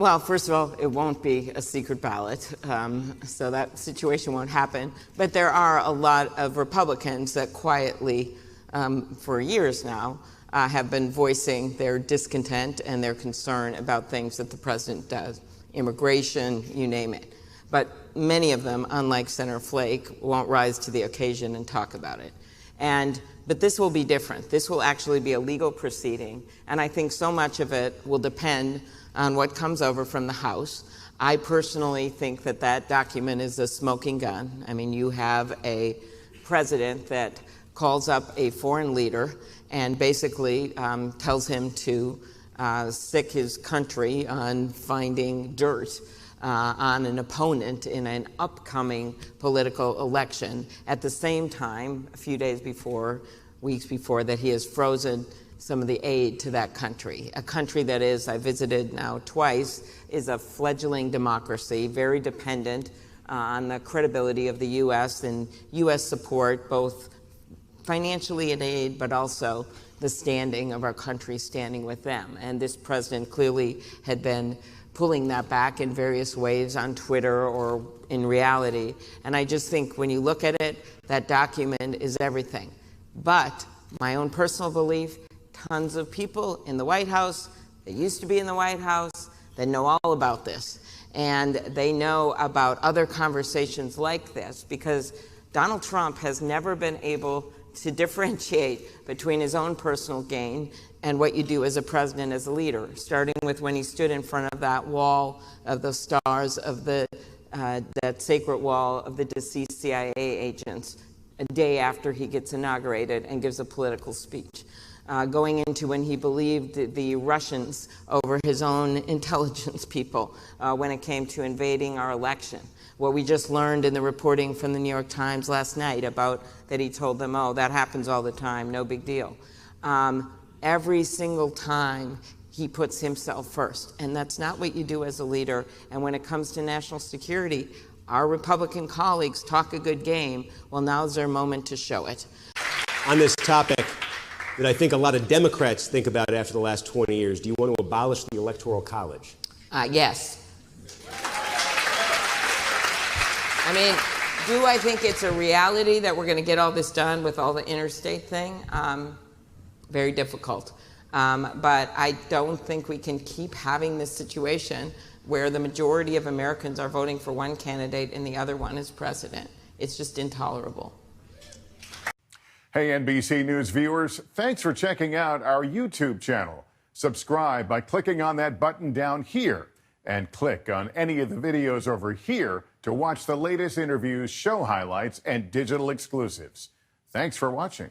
Well, first of all, it won't be a secret ballot, so that situation won't happen. But there are a lot of Republicans that quietly, for years now, have been voicing their discontent and their concern about things that the president does, immigration, you name it. But many of them, unlike Senator Flake, won't rise to the occasion and talk about it. But this will be different. This will actually be a legal proceeding, and I think so much of it will depend on what comes over from the House. I personally think that that document is a smoking gun. I mean, you have a president that calls up a foreign leader and basically tells him to sick his country on finding dirt on an opponent in an upcoming political election. At the same time, a few days before, weeks before, that he has frozen some of the aid to that country. A country that is, I visited now twice, is a fledgling democracy, very dependent on the credibility of the U.S. and U.S. support, both financially in aid, but also the standing of our country standing with them. And this president clearly had been pulling that back in various ways on Twitter or in reality. And I just think when you look at it, that document is everything. But my own personal belief, tons of people in the White House that used to be in the White House that know all about this. And they know about other conversations like this because Donald Trump has never been able to differentiate between his own personal gain and what you do as a president, as a leader, starting with when he stood in front of that wall of the stars of the that sacred wall of the deceased CIA agents a day after he gets inaugurated and gives a political speech. Going into when he believed the Russians over his own intelligence people when it came to invading our election. What we just learned in the reporting from the New York Times last night about that he told them, oh, that happens all the time, no big deal. Every single time he puts himself first, and that's not what you do as a leader. And when it comes to national security, our Republican colleagues talk a good game. Well, now's their moment to show it. On this topic that I think a lot of Democrats think about after the last 20 years, do you want to abolish the Electoral College? Yes. I mean, do I think it's a reality that we're going to get all this done with all the interstate thing? Very difficult. But I don't think we can keep having this situation where the majority of Americans are voting for one candidate and the other one is president. It's just intolerable. Hey, NBC News viewers, thanks for checking out our YouTube channel. Subscribe by clicking on that button down here and click on any of the videos over here to watch the latest interviews, show highlights, and digital exclusives. Thanks for watching.